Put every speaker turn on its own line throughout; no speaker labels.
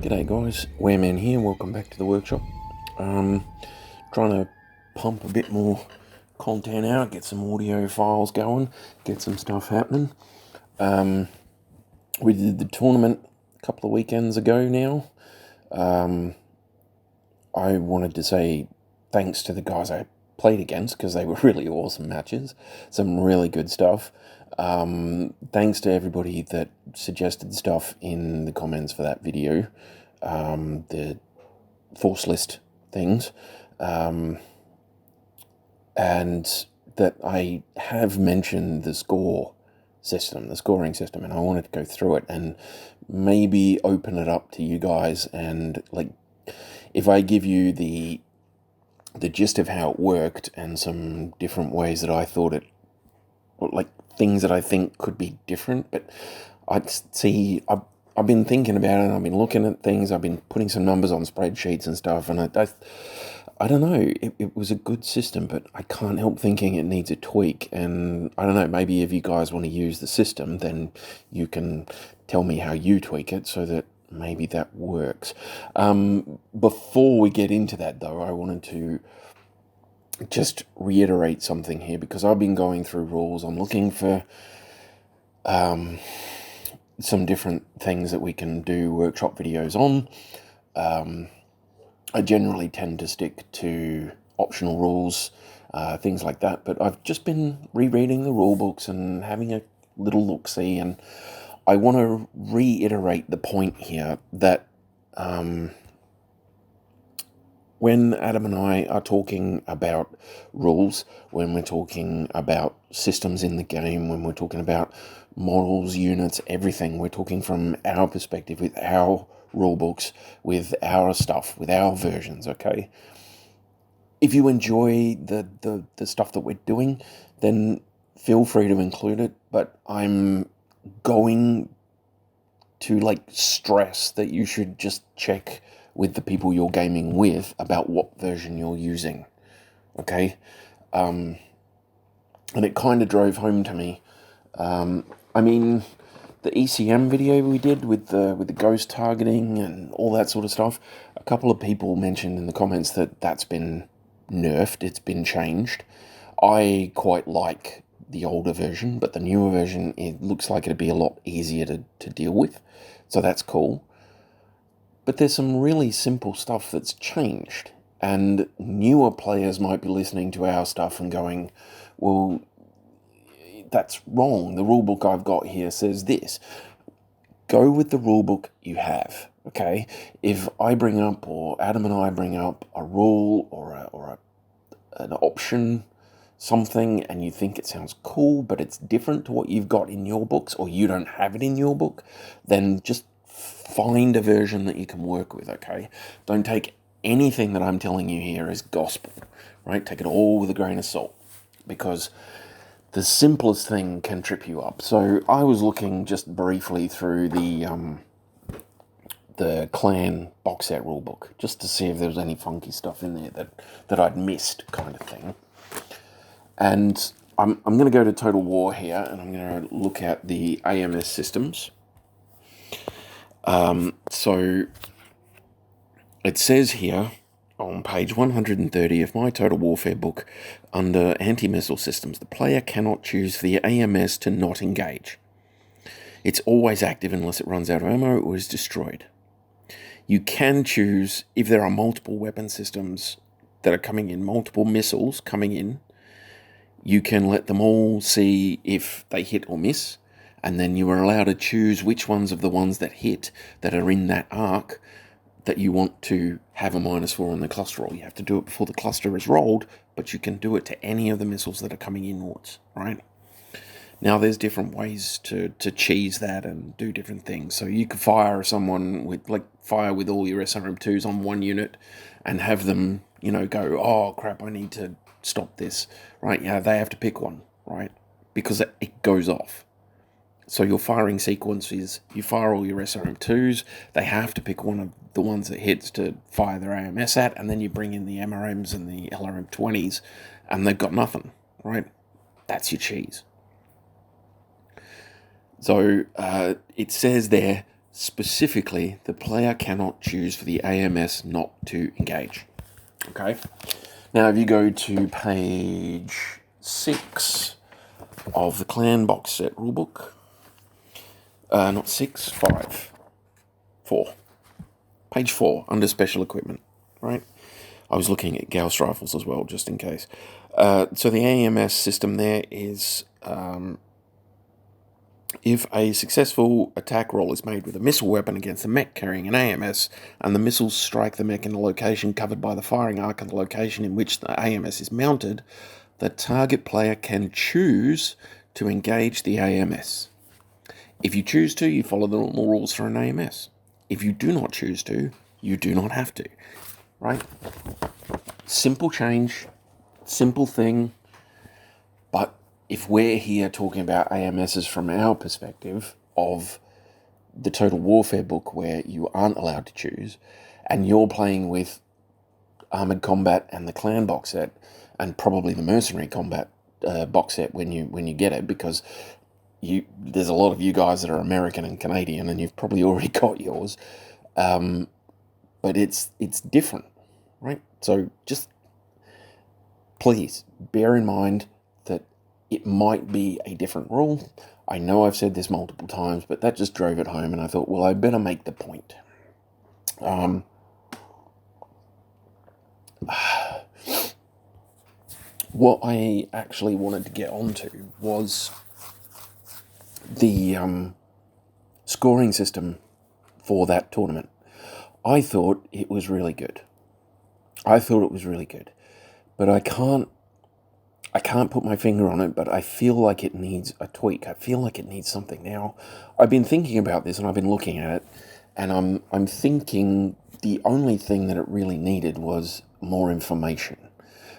G'day guys, Wearman here, welcome back to the workshop. Trying to pump a bit more content out, get some audio files going, get some stuff happening. We did the tournament a couple of weekends ago now. I wanted to say thanks to the guys I played against because they were really awesome matches, some really good stuff. Thanks to everybody that suggested stuff in the comments for that video, the force list things, and that I have mentioned the scoring system, and I wanted to go through it and maybe open it up to you guys, and like if I give you the gist of how it worked and some different ways that I thought it, like things that I think could be different. But I've been thinking about it, I've been looking at things, I've been putting some numbers on spreadsheets and stuff, and I don't know, it was a good system, but I can't help thinking it needs a tweak. And I don't know, maybe if you guys want to use the system, then you can tell me how you tweak it so that maybe that works. Before we get into that though, I wanted to just reiterate something here, because I've been going through rules. I'm looking for some different things that we can do workshop videos on. I generally tend to stick to optional rules, things like that, but I've just been rereading the rule books and having a little look-see, and I want to reiterate the point here that when Adam and I are talking about rules, when we're talking about systems in the game, when we're talking about models, units, everything, we're talking from our perspective, with our rule books, with our stuff, with our versions, okay? If you enjoy the stuff that we're doing, then feel free to include it, but I'm going to stress that you should just check with the people you're gaming with about what version you're using, okay? And it kind of drove home to me. I mean, the ECM video we did with the ghost targeting and all that sort of stuff, a couple of people mentioned in the comments that that's been nerfed, it's been changed. I quite like the older version, but the newer version, it looks like it'd be a lot easier to deal with, so that's cool. But there's some really simple stuff that's changed, and newer players might be listening to our stuff and going, well, that's wrong. The rulebook I've got here says this. Go with the rulebook you have, okay? If I bring up, or Adam and I bring up, a rule or an option, something, and you think it sounds cool, but it's different to what you've got in your books, or you don't have it in your book, then just find a version that you can work with, okay? Don't take anything that I'm telling you here as gospel, right? Take it all with a grain of salt, because the simplest thing can trip you up. So I was looking just briefly through the clan box set rulebook, just to see if there was any funky stuff in there that I'd missed, kind of thing. And I'm going to go to Total War here, and I'm going to look at the AMS systems. So it says here on page 130 of my Total Warfare book, under anti-missile systems, the player cannot choose for the AMS to not engage. It's always active unless it runs out of ammo or is destroyed. You can choose, if there are multiple weapon systems that are coming in, multiple missiles coming in, you can let them all see if they hit or miss, and then you are allowed to choose which ones of the ones that hit, that are in that arc, that you want to have a -4 on the cluster roll. You have to do it before the cluster is rolled, but you can do it to any of the missiles that are coming inwards, right? Now, there's different ways to cheese that and do different things. So you could fire someone with, fire with all your SRM2s on one unit and have them, go, oh crap, I need to stop this, right? Yeah, they have to pick one, right? Because it goes off. So your firing sequence is, you fire all your SRM2s, they have to pick one of the ones that hits to fire their AMS at, and then you bring in the MRMs and the LRM20s, and they've got nothing, right? That's your cheese. So it says there, specifically, the player cannot choose for the AMS not to engage. Okay. Now, if you go to page 6 of the clan box set rulebook, not 6, 5, 4. Page 4, under special equipment, right? I was looking at Gauss rifles as well, just in case. So the AMS system there is, if a successful attack roll is made with a missile weapon against a mech carrying an AMS, and the missiles strike the mech in a location covered by the firing arc of the location in which the AMS is mounted, the target player can choose to engage the AMS. If you choose to, you follow the normal rules for an AMS. If you do not choose to, you do not have to. Right? Simple change, simple thing, but if we're here talking about AMSs from our perspective of the Total Warfare book where you aren't allowed to choose, and you're playing with Armoured Combat and the Clan box set, and probably the Mercenary Combat box set when you get it, because there's a lot of you guys that are American and Canadian, and you've probably already got yours, but it's different, right? So just please bear in mind that it might be a different rule. I know I've said this multiple times, but that just drove it home, and I thought, well, I better make the point. What I actually wanted to get onto was the scoring system for that tournament. I thought it was really good. But I can't put my finger on it, but I feel like it needs a tweak. I feel like it needs something. Now, I've been thinking about this and I've been looking at it, and I'm thinking the only thing that it really needed was more information.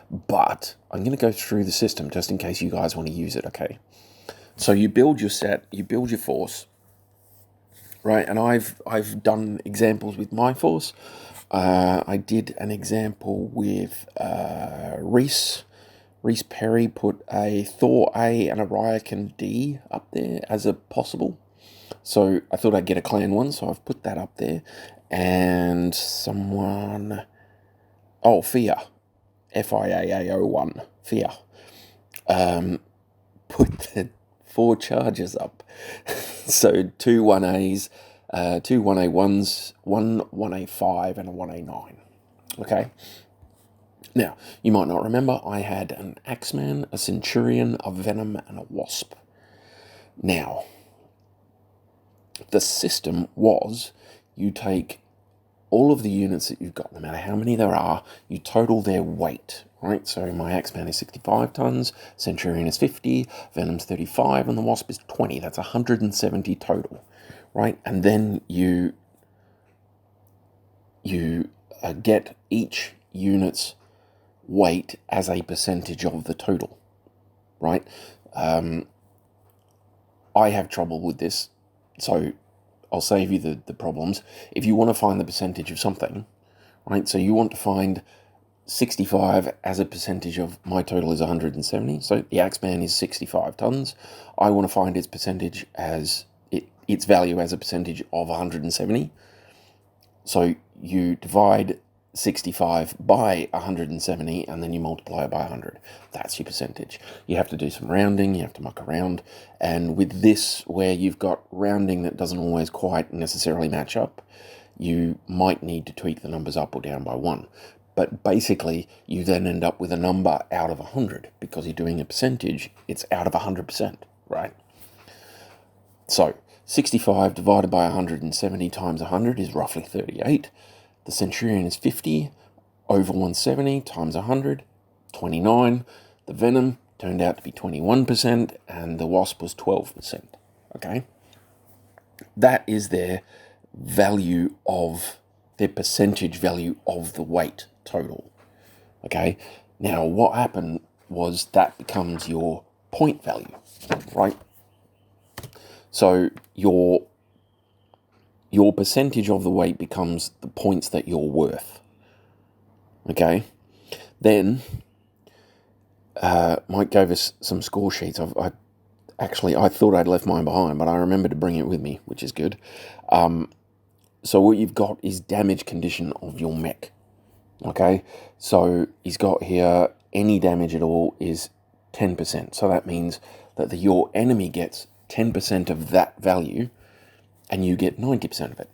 But I'm going to go through the system just in case you guys want to use it, okay? So you build your set, you build your force, right? And I've done examples with my force. I did an example with Reese. Reese Perry put a Thor A and a Ryakan D up there as a possible. So I thought I'd get a clan one, so I've put that up there. And someone... Oh, Fear. FIAAO1. Fear. Put the 4 charges up. So 2 1As, 2 1A1s, 1 1A5, and a 1A9. Okay? Now, you might not remember, I had an Axeman, a Centurion, a Venom, and a Wasp. Now, the system was you take all of the units that you've got, no matter how many there are, you total their weight, right? So my Axeman is 65 tons, Centurion is 50, Venom's 35, and the Wasp is 20. That's 170 total, right? And then you get each unit's weight as a percentage of the total, right? I have trouble with this, so I'll save you the problems. If you want to find the percentage of something, right, so you want to find 65 as a percentage of my total is 170, so the Axeman is 65 tons. I want to find its percentage as its value as a percentage of 170. So you divide 65 by 170 and then you multiply it by 100. That's your percentage. You have to do some rounding, you have to muck around, and with this, where you've got rounding that doesn't always quite necessarily match up, you might need to tweak the numbers up or down by 1. But basically, you then end up with a number out of 100, because you're doing a percentage, it's out of 100%, right? So 65 divided by 170 times 100 is roughly 38. The Centurion is 50 over 170 times 100, 29. The Venom turned out to be 21%, and the Wasp was 12%. Okay? That is their value of, their percentage value of the weight total. Okay? Now, what happened was that becomes your point value, right? So your percentage of the weight becomes the points that you're worth. Okay? Then, Mike gave us some score sheets. Actually, I thought I'd left mine behind, but I remembered to bring it with me, which is good. So what you've got is damage condition of your mech. Okay, so he's got here any damage at all is 10%. So that means that your enemy gets 10% of that value and you get 90% of it.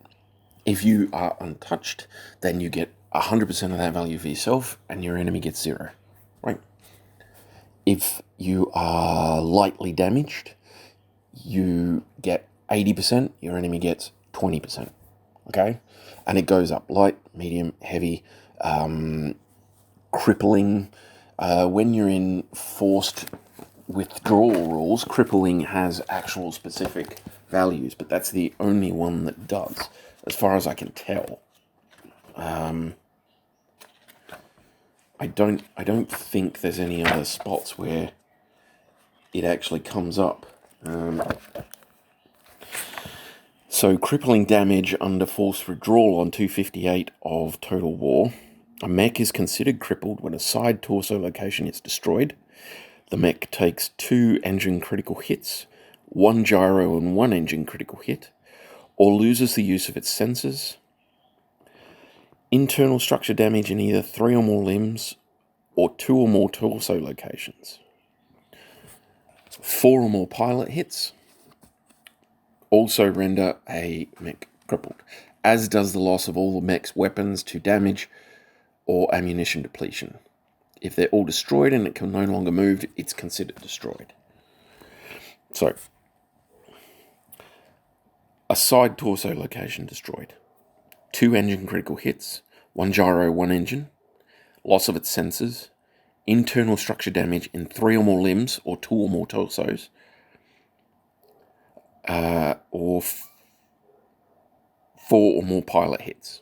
If you are untouched, then you get 100% of that value for yourself and your enemy gets 0, right? If you are lightly damaged, you get 80%, your enemy gets 20%, okay? And it goes up light, medium, heavy, crippling. When you're in forced withdrawal rules, crippling has actual specific values, but that's the only one that does, as far as I can tell. I don't think there's any other spots where it actually comes up. So crippling damage under forced withdrawal on 258 of Total War. A mech is considered crippled when a side torso location is destroyed. The mech takes 2 engine critical hits, 1 gyro and 1 engine critical hit, or loses the use of its sensors. Internal structure damage in either 3 or more limbs or 2 or more torso locations. 4 or more pilot hits also render a mech crippled, as does the loss of all the mech's weapons to damage or ammunition depletion. If they're all destroyed and it can no longer move, it's considered destroyed. So, a side torso location destroyed. 2 engine critical hits, 1 gyro, 1 engine, loss of its sensors, internal structure damage in 3 or more limbs or 2 or more torsos, or 4 or more pilot hits,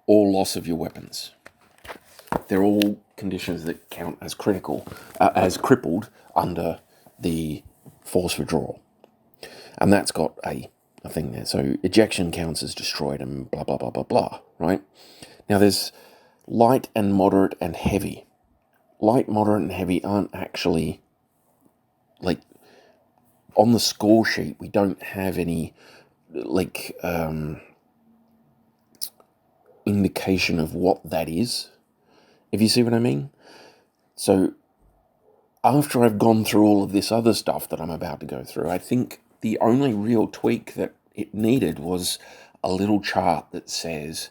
or loss of your weapons. They're all conditions that count as critical, as crippled under the force withdrawal. And that's got a thing there. So ejection counts as destroyed and blah, blah, blah, blah, blah, right? Now there's light and moderate and heavy. Light, moderate, and heavy aren't actually, like, on the score sheet, we don't have any, like, indication of what that is, if you see what I mean. So after I've gone through all of this other stuff that I'm about to go through, I think the only real tweak that it needed was a little chart that says,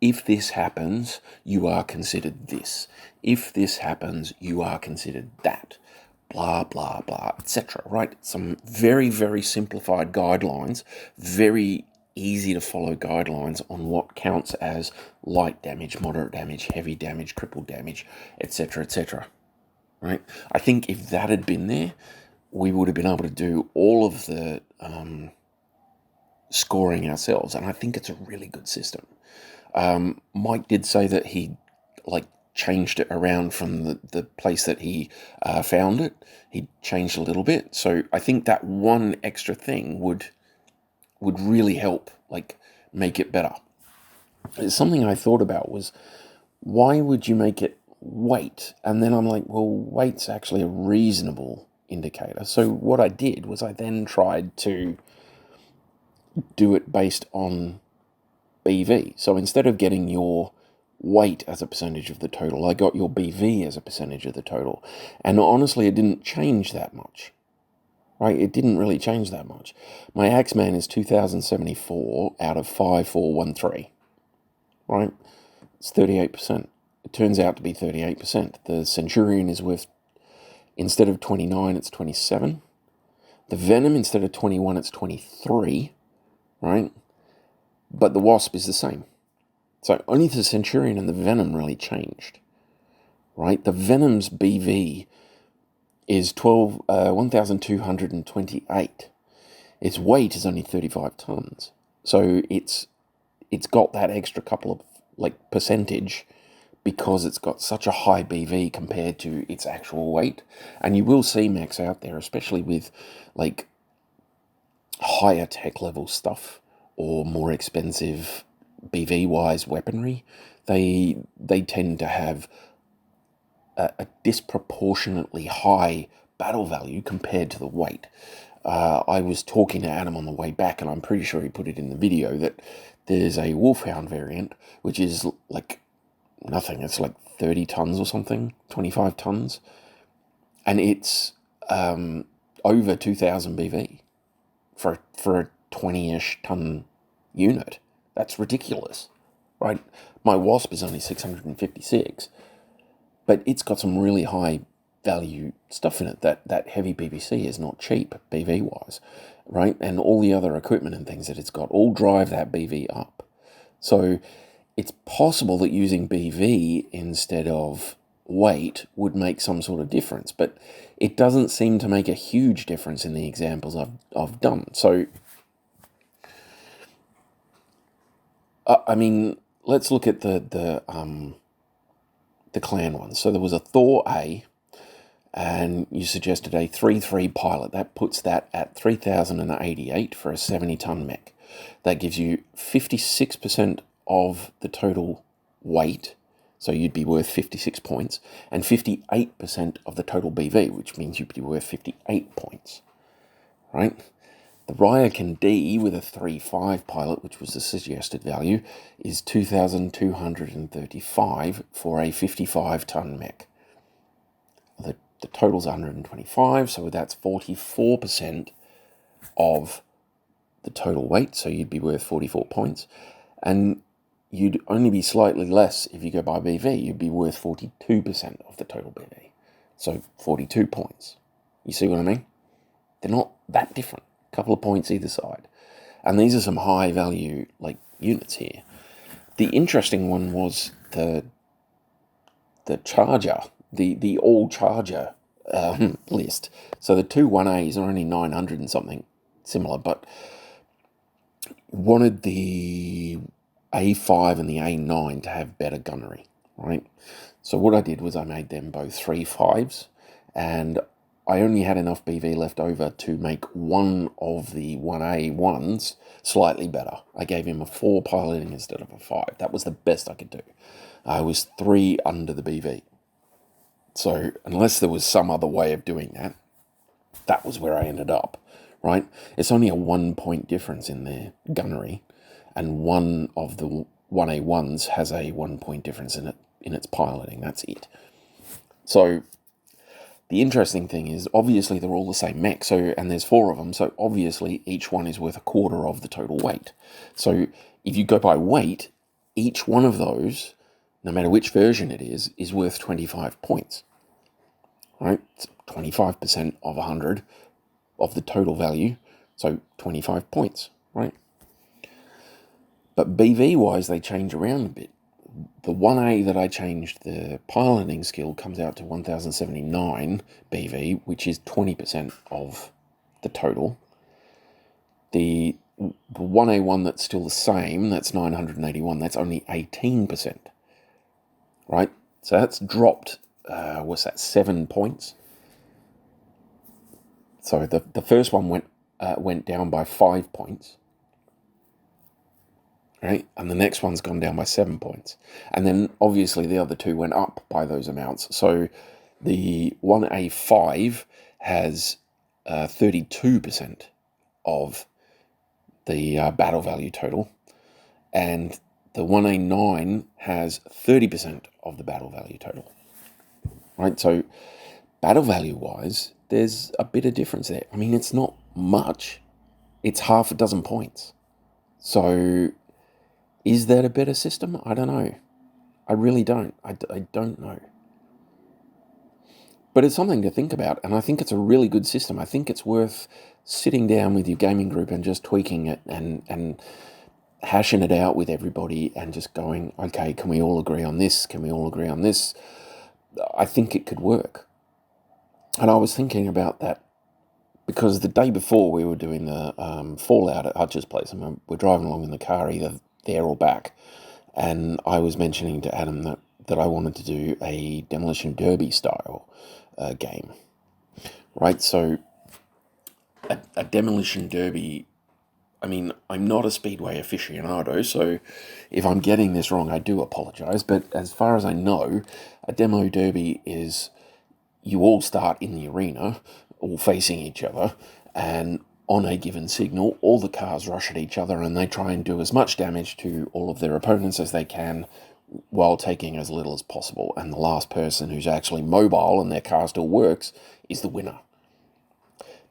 if this happens, you are considered this. If this happens, you are considered that. Blah, blah, blah, etc. Right? Some very, very simplified guidelines, very easy to follow guidelines on what counts as light damage, moderate damage, heavy damage, crippled damage, etc., etc. Right? I think if that had been there, we would have been able to do all of the scoring ourselves, and I think it's a really good system. Mike did say that he changed it around from the place that he found it. He changed a little bit, so I think that one extra thing would really help, make it better. Something I thought about was, why would you make it weight? And then I'm like, well, weight's actually a reasonable indicator. So what I did was I then tried to do it based on BV. So instead of getting your weight as a percentage of the total, I got your BV as a percentage of the total. And honestly, it didn't change that much. Right? It didn't really change that much. My Axeman is 2,074 out of 5,413. Right? It's 38%. It turns out to be 38%. The Centurion is worth, instead of 29, it's 27. The Venom, instead of 21, it's 23. Right? But the Wasp is the same. So only the Centurion and the Venom really changed. Right? The Venom's BV is 1,228. Its weight is only 35 tons. So it's got that extra couple of percentage because it's got such a high BV compared to its actual weight. And you will see mechs out there, especially with higher tech level stuff or more expensive BV wise weaponry. They tend to have a disproportionately high battle value compared to the weight. I was talking to Adam on the way back, and I'm pretty sure he put it in the video, that there's a Wolfhound variant, which is like nothing. It's like 30 tons or something, 25 tons. And it's over 2,000 BV for a 20-ish ton unit. That's ridiculous, right? My Wasp is only 656, but it's got some really high value stuff in it. That heavy PVC is not cheap BV wise, right? And all the other equipment and things that it's got all drive that BV up. So it's possible that using BV instead of weight would make some sort of difference, but it doesn't seem to make a huge difference in the examples I've done. So I mean, let's look at the clan ones. So there was a Thor A, and you suggested a 3-3 pilot. That puts that at 3,088 for a 70-ton mech. That gives you 56% of the total weight, so you'd be worth 56 points, and 58% of the total BV, which means you'd be worth 58 points, right? The Ryakan D with a 3-5 pilot, which was the suggested value, is 2,235 for a 55-ton mech. The total's 125, so that's 44% of the total weight, so you'd be worth 44 points. And you'd only be slightly less if you go by BV. You'd be worth 42% of the total BV, so 42 points. You see what I mean? They're not that different. A couple of points either side. And these are some high-value units here. The interesting one was the Charger, the all-Charger list. So the two 1As are only 900 and something similar, but wanted the A5 and the A9 to have better gunnery, right? So what I did was I made them both 3-5s, and I only had enough BV left over to make one of the 1A1s slightly better. I gave him a 4 piloting instead of a 5. That was the best I could do. I was 3 under the BV. So unless there was some other way of doing that, that was where I ended up, right? It's only a 1-point difference in their gunnery, and one of the 1A1s has a 1-point difference in its piloting. That's it. So the interesting thing is, obviously they're all the same mech, and there's 4 of them, so obviously each one is worth a quarter of the total weight. So if you go by weight, each one of those, no matter which version it is worth 25 points, right? It's 25% of 100 of the total value, so 25 points, right? But BV-wise, they change around a bit. The 1A that I changed the piloting skill comes out to 1,079 BV, which is 20% of the total. The 1A1 that's still the same, that's 981, that's only 18%, right? So that's dropped, 7 points? So the first one went down by 5 points, right? And the next one's gone down by 7 points. And then obviously the other two went up by those amounts. So the 1A5 has 32% of the battle value total, and the 1A9 has 30% of the battle value total, right? So battle value wise, there's a bit of difference there. I mean, it's not much. It's half a dozen points. So is that a better system? I don't know. I really don't. I don't know. But it's something to think about, and I think it's a really good system. I think it's worth sitting down with your gaming group and just tweaking it and hashing it out with everybody and just going, okay, can we all agree on this? Can we all agree on this? I think it could work. And I was thinking about that because the day before we were doing the Fallout at Hutch's place, and we're driving along in the car either there or back, and I was mentioning to Adam that I wanted to do a Demolition Derby style game, right? So a Demolition Derby, I mean, I'm not a Speedway aficionado, so if I'm getting this wrong, I do apologise, but as far as I know, a Demo Derby is you all start in the arena, all facing each other, and on a given signal, all the cars rush at each other and they try and do as much damage to all of their opponents as they can while taking as little as possible. And the last person who's actually mobile and their car still works is the winner.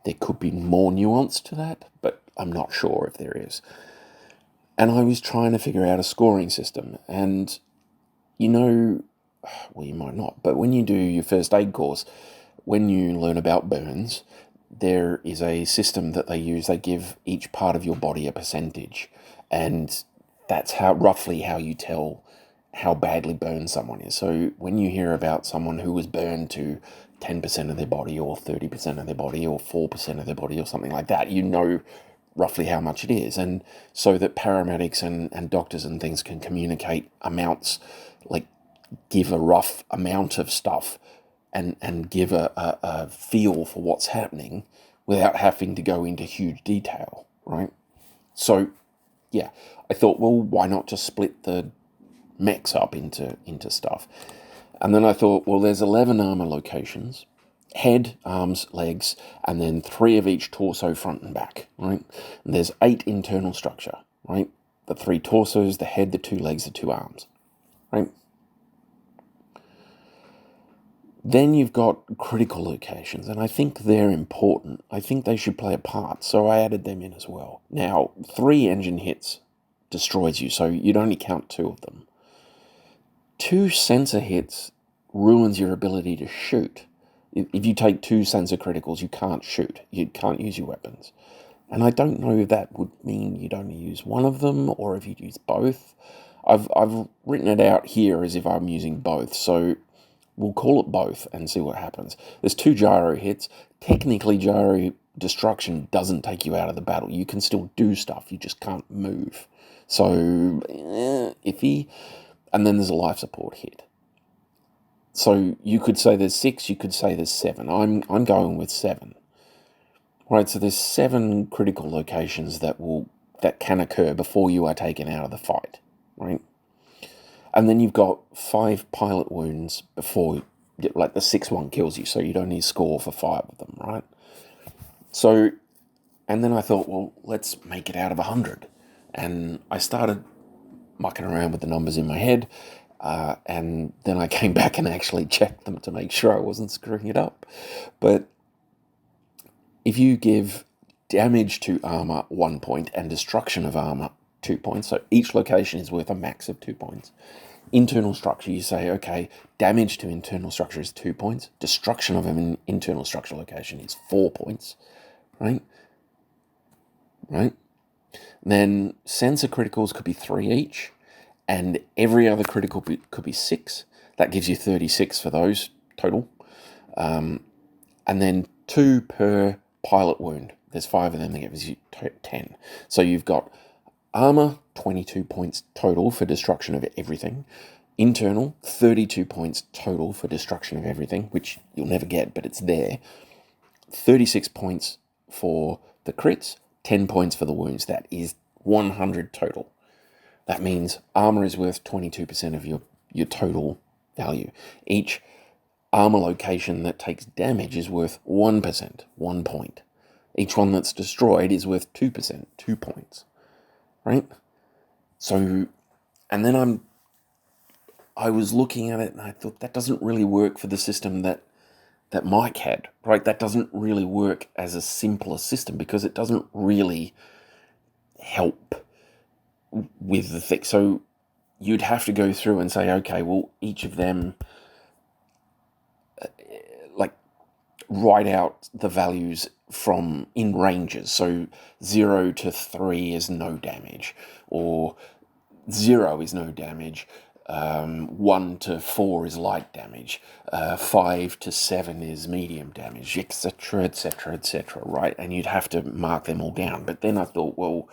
There could be more nuance to that, but I'm not sure if there is. And I was trying to figure out a scoring system. And, well, you might not, but when you do your first aid course, when you learn about burns, there is a system that they use. They give each part of your body a percentage. And that's roughly how you tell how badly burned someone is. So when you hear about someone who was burned to 10% of their body or 30% of their body or 4% of their body or something like that, you know roughly how much it is. And so that paramedics and doctors and things can communicate amounts, like give a rough amount of stuff and give a feel for what's happening without having to go into huge detail, right? So, yeah, I thought, well, why not just split the mechs up into stuff? And then I thought, well, there's 11 armor locations: head, arms, legs, and then 3 of each torso, front and back, right? And there's 8 internal structure, right? The 3 torsos, the head, the 2 legs, the 2 arms, right? Then you've got critical locations, and I think they're important. I think they should play a part, so I added them in as well. Now, 3 engine hits destroys you, so you'd only count 2 of them. 2 sensor hits ruins your ability to shoot. If you take 2 sensor criticals, you can't shoot. You can't use your weapons. And I don't know if that would mean you'd only use one of them, or if you'd use both. I've written it out here as if I'm using both, so we'll call it both and see what happens. There's 2 gyro hits. Technically, gyro destruction doesn't take you out of the battle. You can still do stuff, you just can't move. So, iffy. And then there's a life support hit. So you could say there's 6, you could say there's 7. I'm going with 7. Right, so there's 7 critical locations that can occur before you are taken out of the fight, right? And then you've got 5 pilot wounds before, like the 6th one kills you, so you'd only score for 5 of them, right? So, and then I thought, well, let's make it out of 100. And I started mucking around with the numbers in my head, and then I came back and actually checked them to make sure I wasn't screwing it up. But if you give damage to armor 1 point and destruction of armor 2 points, so each location is worth a max of 2 points. Internal structure, you say, okay, damage to internal structure is 2 points. Destruction of an internal structure location is 4 points, right? Right? Then sensor criticals could be 3 each, and every other critical could be 6. That gives you 36 for those total. And then 2 per pilot wound. There's 5 of them, that gives you 10. So you've got armor, 22 points total for destruction of everything. Internal, 32 points total for destruction of everything, which you'll never get, but it's there. 36 points for the crits, 10 points for the wounds. That is 100 total. That means armor is worth 22% of your total value. Each armor location that takes damage is worth 1%, 1 point. Each one that's destroyed is worth 2%, 2 points. Right? So, and then I was looking at it and I thought that doesn't really work for the system that Mike had, right? That doesn't really work as a simpler system because it doesn't really help with the thing. So you'd have to go through and say, okay, well, each of them, like, write out the values from in ranges. So 0 to 3 is no damage, or 0 is no damage. 1 to 4 is light damage. 5 to 7 is medium damage, etc., etc., etc., right? And you'd have to mark them all down. But then I thought, well,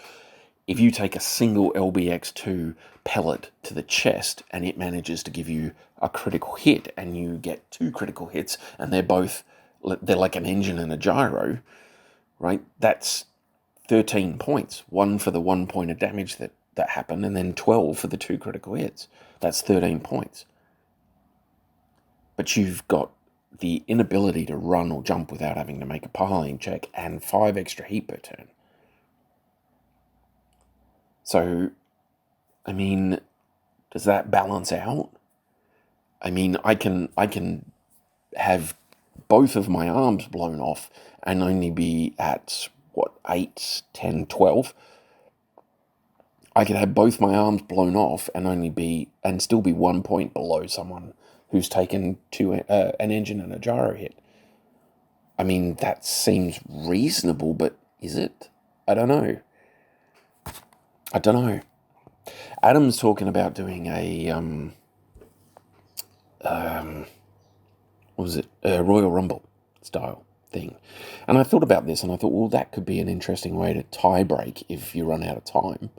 if you take a single LBX2 pellet to the chest and it manages to give you a critical hit and you get 2 critical hits and they're like an engine and a gyro, right? That's 13 points. 1 for the 1 point of damage that happened, and then 12 for the 2 critical hits. That's 13 points. But you've got the inability to run or jump without having to make a piling check, and 5 extra heat per turn. So, I mean, does that balance out? I mean, I can have both of my arms blown off and only be at, 8, 10, 12. I could have both my arms blown off and still be 1 point below someone who's taken an engine and a gyro hit. I mean, that seems reasonable, but is it? I don't know. Adam's talking about doing a a Royal Rumble style thing. And I thought about this and I thought, well, that could be an interesting way to tie break if you run out of time.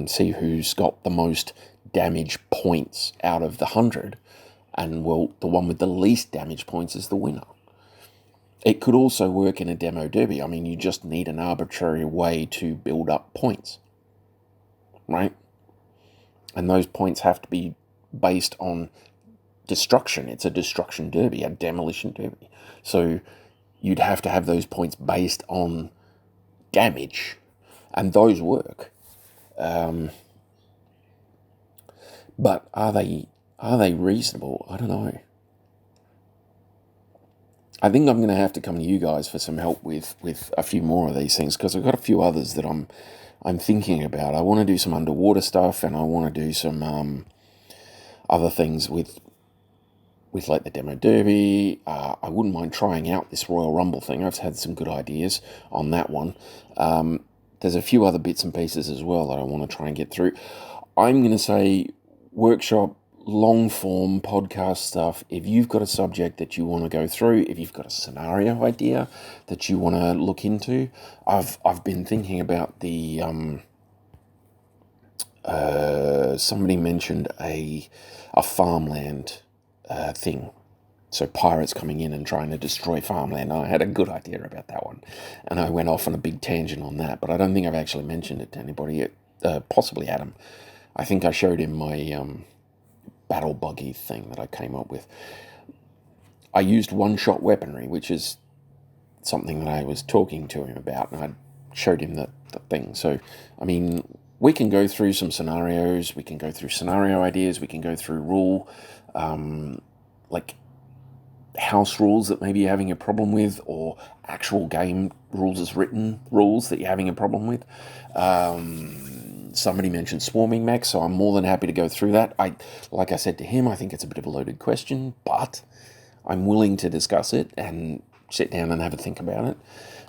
See who's got the most damage points out of the 100. And, well, the one with the least damage points is the winner. It could also work in a demo derby. I mean, you just need an arbitrary way to build up points, right? And those points have to be based on destruction. It's a destruction derby, a demolition derby. So you'd have to have those points based on damage, and those work. But are they reasonable? I don't know. I think I'm going to have to come to you guys for some help with a few more of these things, because I've got a few others that I'm thinking about. I want to do some underwater stuff, and I want to do some other things with like the demo derby. I wouldn't mind trying out this Royal Rumble thing. I've had some good ideas on that one. There's a few other bits and pieces as well that I want to try and get through. I'm going to say workshop, long form podcast stuff. If you've got a subject that you want to go through, if you've got a scenario idea that you want to look into, I've been thinking about the somebody mentioned a farmland thing. So pirates coming in and trying to destroy farmland. I had a good idea about that one, and I went off on a big tangent on that, but I don't think I've actually mentioned it to anybody yet. Possibly Adam. I think I showed him my battle buggy thing that I came up with. I used one-shot weaponry, which is something that I was talking to him about, and I showed him the thing. So, I mean, we can go through some scenarios, we can go through scenario ideas, we can go through rule, like house rules that maybe you're having a problem with, or actual game rules as written rules that you're having a problem with. Somebody mentioned swarming mechs, so I'm more than happy to go through that. Like I said to him, I think it's a bit of a loaded question, but I'm willing to discuss it and sit down and have a think about it.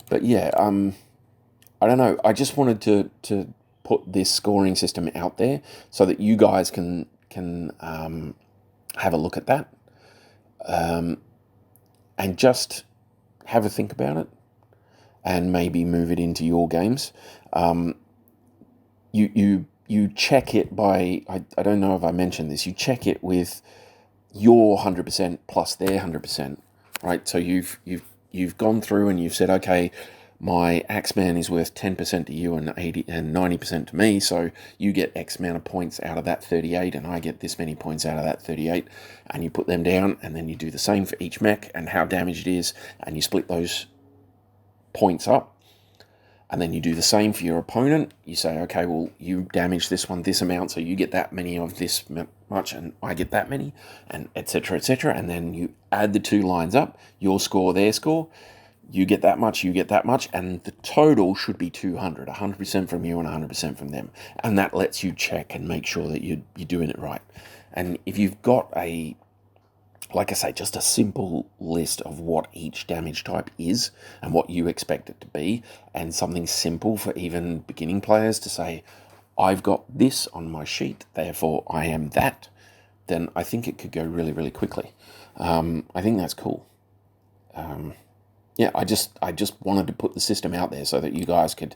But yeah, I don't know. I just wanted to put this scoring system out there so that you guys can have a look at that, and just have a think about it, and maybe move it into your games. You check it by, I don't know if I mentioned this, you check it with your 100% plus their 100%, right? So you've gone through and you've said, okay, my Axeman is worth 10% to you and 90% to me, so you get X amount of points out of that 38, and I get this many points out of that 38, and you put them down, and then you do the same for each mech and how damaged it is, and you split those points up. And then you do the same for your opponent. You say, okay, well, you damage this one this amount, so you get that many of this much, and I get that many, and etc., etc. And then you add the two lines up, your score, their score. You get that much, you get that much, and the total should be 200, 100% from you and 100% from them. And that lets you check and make sure that you're doing it right. And if you've got like I say, just a simple list of what each damage type is and what you expect it to be, and something simple for even beginning players to say, I've got this on my sheet, therefore I am that, then I think it could go really, really quickly. I think that's cool. Yeah, I just wanted to put the system out there so that you guys could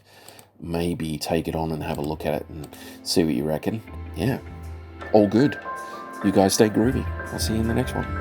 maybe take it on and have a look at it and see what you reckon. Yeah, all good. You guys stay groovy. I'll see you in the next one.